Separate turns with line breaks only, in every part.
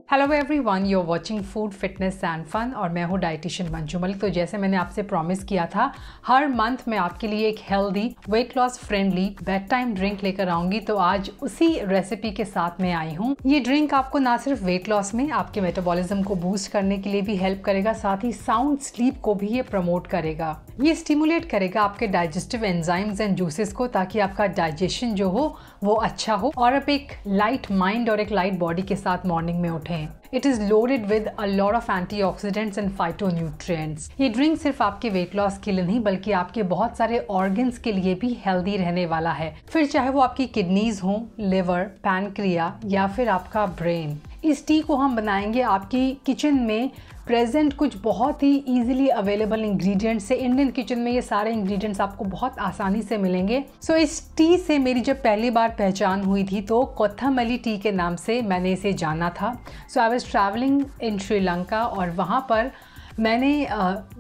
Hello everyone, you are watching food fitness and fun और मैं हूँ डाइटिशियन मंजू मलिक। तो जैसे मैंने आपसे प्रॉमिस किया था, हर मंथ मैं आपके लिए एक healthy weight loss friendly bed time drink लेकर आऊंगी। तो आज उसी रेसिपी के साथ मैं आई हूँ। ये ड्रिंक आपको ना सिर्फ वेट लॉस में आपके मेटाबॉलिज्म को बूस्ट करने के लिए भी हेल्प करेगा, साथ ही साउंड स्लीप को भी ये प्रमोट करेगा। ये स्टिमुलेट करेगा आपके डाइजेस्टिव एंजाइम्स एंड जूसेस को, ताकि आपका डाइजेशन जो हो वो अच्छा हो और आप एक लाइट माइंड और एक लाइट बॉडी के साथ मॉर्निंग में उठें। It is loaded with a lot of antioxidants and phytonutrients। ये ड्रिंक सिर्फ आपके वेट लॉस के लिए नहीं बल्कि आपके बहुत सारे ऑर्गन्स के लिए भी हेल्दी रहने वाला है, फिर चाहे वो आपकी किडनीज हो, लिवर, पैनक्रिया या फिर आपका ब्रेन। इस टी को हम बनाएंगे आपकी किचन में प्रेजेंट कुछ बहुत ही इजीली अवेलेबल इंग्रेडिएंट्स से। इंडियन किचन में ये सारे इंग्रेडिएंट्स आपको बहुत आसानी से मिलेंगे। सो इस टी से मेरी जब पहली बार पहचान हुई थी तो कोथामली टी के नाम से मैंने इसे जाना था। So I was travelling in Sri Lanka और वहाँ पर मैंने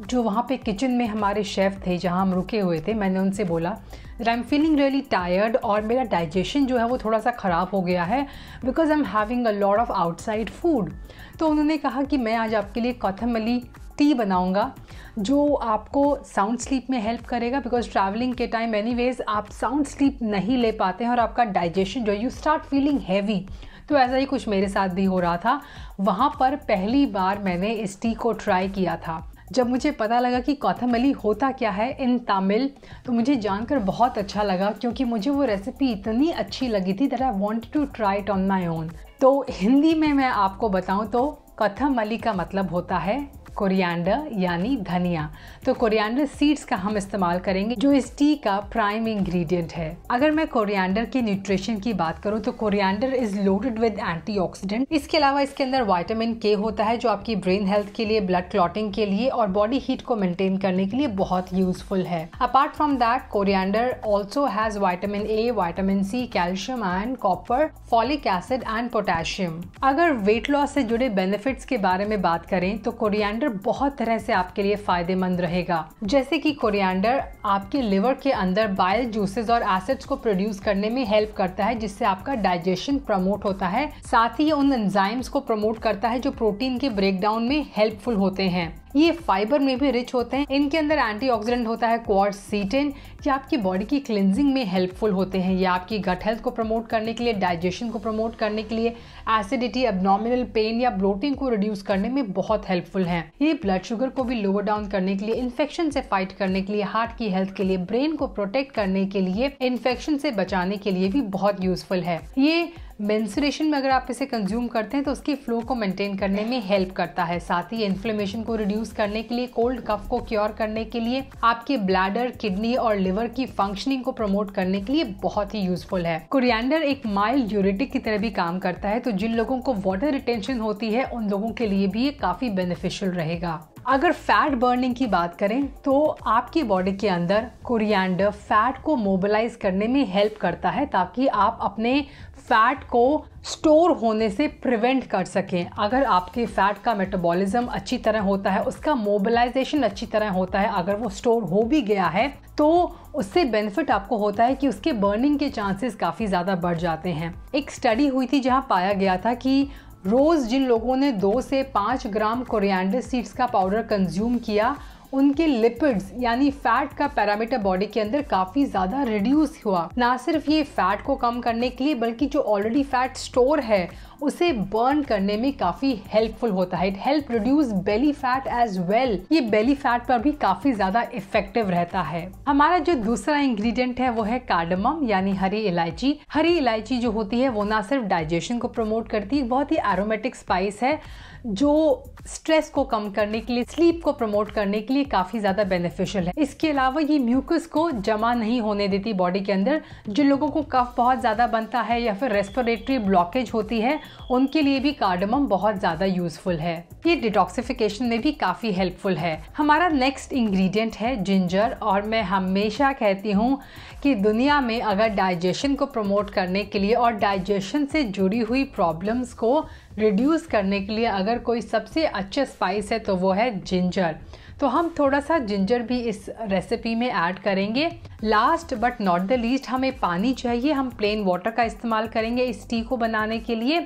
जो वहाँ पे किचन में हमारे शेफ़ थे जहाँ हम रुके हुए थे, मैंने उनसे बोला that I am feeling really tired और मेरा डाइजेशन जो है वो थोड़ा सा ख़राब हो गया है because I am having a lot of outside food. तो उन्होंने कहा कि मैं आज आपके लिए कोथामली टी बनाऊंगा जो आपको साउंड स्लीप में हेल्प करेगा, बिकॉज ट्रैवलिंग के टाइम एनीवेज आप साउंड स्लीप नहीं ले पाते हैं और आपका डाइजेशन जो यू स्टार्ट फीलिंग हैवी। तो ऐसा ही कुछ मेरे साथ भी हो रहा था। वहाँ पर पहली बार मैंने इस टी को ट्राई किया था। जब मुझे पता लगा कि कोथामली होता क्या है इन तमिल, तो मुझे जानकर बहुत अच्छा लगा क्योंकि मुझे वो रेसिपी इतनी अच्छी लगी थी that I wanted to try it on my own. तो हिंदी में मैं आपको बताऊं तो कोथामली का मतलब होता है कोरिएंडर यानी धनिया। तो कोरिएंडर सीड्स का हम इस्तेमाल करेंगे जो इस टी का प्राइम इंग्रेडिएंट है। अगर मैं कोरिएंडर के न्यूट्रिशन की बात करूं तो coriander is loaded with antioxidant. इसके अलावा इसके अंदर विटामिन के होता है जो आपकी ब्रेन हेल्थ के लिए, ब्लड क्लॉटिंग के लिए और बॉडी हीट को मेंटेन करने के लिए बहुत यूजफुल है। Apart from that coriander also has vitamin A, vitamin C, calcium and copper, folic acid and potassium. अगर वेट लॉस से जुड़े बेनिफिट्स के बारे में बात करें तो कोरिएंडर बहुत तरह से आपके लिए फायदेमंद रहेगा। जैसे कि कोरिएंडर आपके लिवर के अंदर बाइल जूसेस और एसिड्स को प्रोड्यूस करने में हेल्प करता है, जिससे आपका डाइजेशन प्रमोट होता है। साथ ही उन एंजाइम्स को प्रमोट करता है जो प्रोटीन के ब्रेकडाउन में हेल्पफुल होते हैं। ये फाइबर में भी रिच होते हैं। इनके अंदर एंटीऑक्सीडेंट होता है क्वारसीटिन, ये आपकी बॉडी की क्लिनजिंग में हेल्पफुल होते हैं। ये आपकी गट हेल्थ को प्रमोट करने के लिए, डाइजेशन को प्रमोट करने के लिए, एसिडिटी, एब्नॉमिनल पेन या ब्लोटिंग को रिड्यूस करने में बहुत हेल्पफुल है। ये ब्लड शुगर को भी लोअर डाउन करने के लिए, इन्फेक्शन से फाइट करने के लिए, हार्ट की हेल्थ के लिए, ब्रेन को प्रोटेक्ट करने के लिए, इन्फेक्शन से बचाने के लिए भी बहुत यूजफुल है। ये मेंस्ट्रुएशन में अगर आप इसे कंज्यूम करते हैं तो उसकी फ्लो को मेंटेन करने में हेल्प करता है। साथ ही इन्फ्लेमेशन को रिड्यूस करने के लिए, कोल्ड कफ को क्योर करने के लिए, आपके ब्लैडर, किडनी और लिवर की फंक्शनिंग को प्रमोट करने के लिए बहुत ही यूजफुल है। कोरिएंडर एक माइल्ड ड्यूरेटिक की तरह भी काम करता है, तो जिन लोगों को वाटर रिटेंशन होती है उन लोगों के लिए भी ये काफी बेनिफिशियल रहेगा। अगर फैट बर्निंग की बात करें तो आपकी बॉडी के अंदर कोरिएंडर फैट को मोबिलाइज करने में हेल्प करता है, ताकि आप अपने फैट को स्टोर होने से प्रिवेंट कर सकें। अगर आपके फैट का मेटाबॉलिज्म अच्छी तरह होता है, उसका मोबिलाइजेशन अच्छी तरह होता है, अगर वो स्टोर हो भी गया है तो उससे बेनिफिट आपको होता है कि उसके बर्निंग के चांसेस काफ़ी ज़्यादा बढ़ जाते हैं। एक स्टडी हुई थी जहाँ पाया गया था कि रोज़ जिन लोगों ने 2 से 5 ग्राम कोरिएंडर सीड्स का पाउडर कंज्यूम किया, उनके लिपिड्स यानी फैट का पैरामीटर बॉडी के अंदर काफी ज्यादा रिड्यूस हुआ। ना सिर्फ ये फैट को कम करने के लिए बल्कि जो ऑलरेडी फैट स्टोर है उसे बर्न करने में काफी हेल्पफुल होता है। It help reduce belly fat as well. ये बेली फैट पर भी काफी ज्यादा इफेक्टिव रहता है। हमारा जो दूसरा इंग्रेडिएंट है वो है कार्डमम यानी हरी इलायची। हरी इलायची जो होती है वो ना सिर्फ डाइजेशन को प्रमोट करती है, बहुत ही एरोमेटिक स्पाइस है जो स्ट्रेस को कम करने के लिए, स्लीप को प्रमोट करने के लिए काफी ज्यादा बेनिफिशियल है। इसके अलावा ये म्यूकस को जमा नहीं होने देती बॉडी के अंदर। जिन लोगों को कफ बहुत ज्यादा बनता है या फिर रेस्पिरेटरी ब्लॉकेज होती है उनके लिए भी कार्डमम बहुत ज्यादा यूजफुल है। ये डिटॉक्सिफिकेशन में भी काफी हेल्पफुल है। हमारा नेक्स्ट इंग्रेडिएंट है जिंजर, और मैं हमेशा कहती हूँ कि दुनिया में अगर डाइजेशन को प्रमोट करने के लिए और डाइजेशन से जुड़ी हुई प्रॉब्लम्स को रिड्यूस करने के लिए अगर कोई सबसे अच्छा स्पाइस है तो वो है जिंजर। तो हम थोड़ा सा जिंजर भी इस रेसिपी में ऐड करेंगे। Last but not the least हमें पानी चाहिए, हम प्लेन वाटर का इस्तेमाल करेंगे इस टी को बनाने के लिए।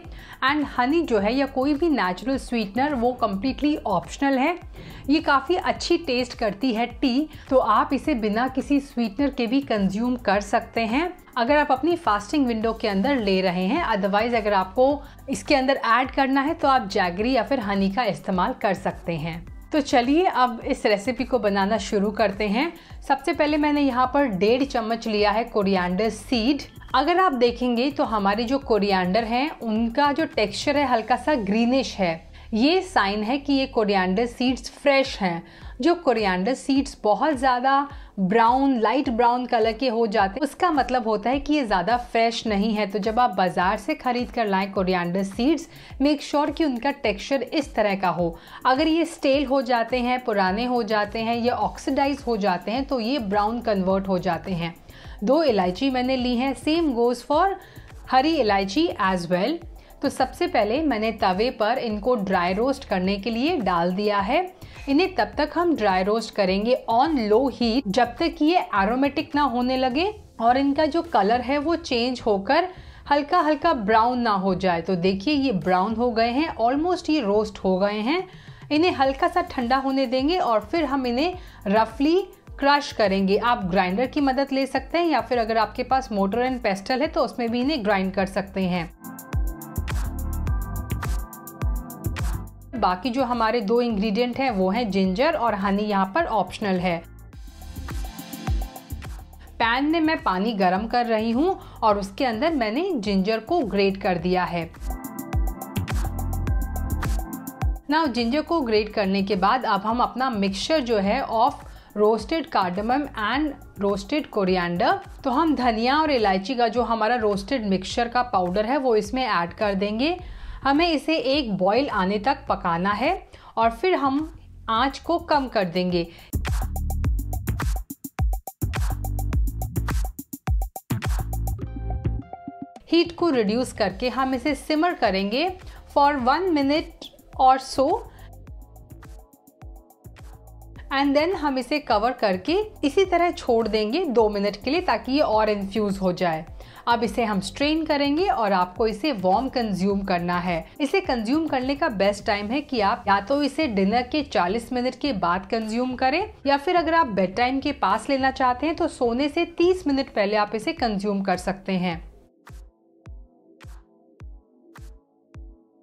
एंड हनी जो है या कोई भी नेचुरल स्वीटनर वो कम्प्लीटली ऑप्शनल है। ये काफ़ी अच्छी टेस्ट करती है टी, तो आप इसे बिना किसी स्वीटनर के भी कंज्यूम कर सकते हैं अगर आप अपनी फास्टिंग विंडो के अंदर ले रहे हैं। अदरवाइज अगर आपको इसके अंदर ऐड करना है तो आप जैगरी या फिर हनी का इस्तेमाल कर सकते हैं। तो चलिए अब इस रेसिपी को बनाना शुरू करते हैं। सबसे पहले मैंने यहाँ पर 1.5 चम्मच लिया है कोरिएंडर सीड। अगर आप देखेंगे तो हमारे जो कोरिएंडर हैं उनका जो टेक्सचर है हल्का सा ग्रीनिश है। ये साइन है कि ये कोरिएंडर सीड्स फ्रेश हैं। जो कोरिएंडर सीड्स बहुत ज़्यादा ब्राउन, लाइट ब्राउन कलर के हो जाते हैं उसका मतलब होता है कि ये ज़्यादा फ्रेश नहीं है। तो जब आप बाज़ार से ख़रीद कर लाएं कोरिएंडर सीड्स, मेक श्योर कि उनका टेक्सचर इस तरह का हो। अगर ये स्टेल हो जाते हैं, पुराने हो जाते हैं या ऑक्सीडाइज हो जाते हैं तो ये ब्राउन कन्वर्ट हो जाते हैं। 2 इलायची मैंने ली हैं, सेम गोज़ फॉर हरी इलायची एज वेल। तो सबसे पहले मैंने तवे पर इनको ड्राई रोस्ट करने के लिए डाल दिया है। इन्हें तब तक हम ड्राई रोस्ट करेंगे ऑन लो हीट जब तक ये एरोमेटिक ना होने लगे और इनका जो कलर है वो चेंज होकर हल्का हल्का ब्राउन ना हो जाए। तो देखिए ये ब्राउन हो गए हैं, ऑलमोस्ट ये रोस्ट हो गए हैं। इन्हें हल्का सा ठंडा होने देंगे और फिर हम इन्हें रफली क्रश करेंगे। आप ग्राइंडर की मदद ले सकते हैं या फिर अगर आपके पास मोटर एंड पेस्टल है तो उसमें भी इन्हें ग्राइंड कर सकते हैं। बाकी जो हमारे 2 इंग्रेडिएंट हैं वो हैं जिंजर और हनी, यहाँ पर ऑप्शनल है। पैन में मैं पानी गरम कर रही हूँ और उसके अंदर मैंने जिंजर को ग्रेट कर दिया है। नाउ जिंजर को ग्रेट करने के बाद अब हम अपना मिक्सचर जो है of roasted cardamom and roasted coriander, तो हम धनिया और इलायची का जो हमारा रोस्टेड मिक्सचर का पाउडर है वो इसमें ऐड कर देंगे। हमें इसे एक बॉईल आने तक पकाना है और फिर हम आंच को कम कर देंगे। हीट को रिड्यूस करके हम इसे सिमर करेंगे फॉर 1 मिनट और सो एंड देन हम इसे कवर करके इसी तरह छोड़ देंगे 2 मिनट के लिए ताकि ये और इन्फ्यूज हो जाए। अब इसे हम स्ट्रेन करेंगे और आपको इसे वार्म कंज्यूम करना है। इसे कंज्यूम करने का बेस्ट टाइम है कि आप या तो इसे डिनर के 40 मिनट के बाद कंज्यूम करें या फिर अगर आप बेड टाइम के पास लेना चाहते हैं तो सोने से 30 मिनट पहले आप इसे कंज्यूम कर सकते हैं।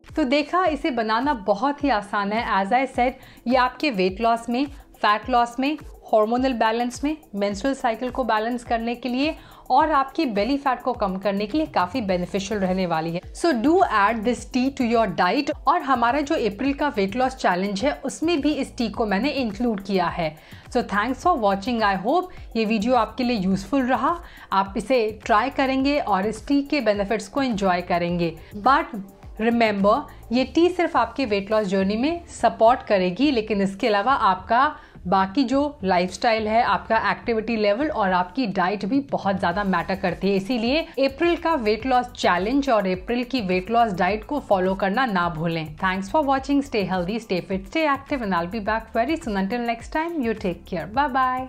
तो देखा, इसे बनाना बहुत ही आसान है। एज आई सेड, ये आपके वेट लॉस में, फैट लॉस में, हार्मोनल बैलेंस में, मेंस्ट्रुअल साइकिल को बैलेंस करने के लिए और आपकी बेली फैट को कम करने के लिए काफ़ी बेनिफिशियल रहने वाली है। So do add this tea to your diet. और हमारा जो अप्रैल का वेट लॉस चैलेंज है उसमें भी इस टी को मैंने इंक्लूड किया है। So thanks for watching. I hope ये वीडियो आपके लिए यूजफुल रहा। आप इसे ट्राई करेंगे और इस टी के बेनिफिट्स को एंजॉय करेंगे। बट रिमेंबर, ये टी सिर्फ आपके वेट लॉस जर्नी में सपोर्ट करेगी, लेकिन इसके अलावा आपका बाकी जो लाइफस्टाइल है, आपका एक्टिविटी लेवल और आपकी डाइट भी बहुत ज़्यादा मैटर करती है। इसीलिए अप्रैल का वेट लॉस चैलेंज और अप्रैल की वेट लॉस डाइट को फॉलो करना ना भूलें। Thanks for watching. Stay healthy, stay fit, stay active and I will be back very soon. Until next time, you take care. Bye bye.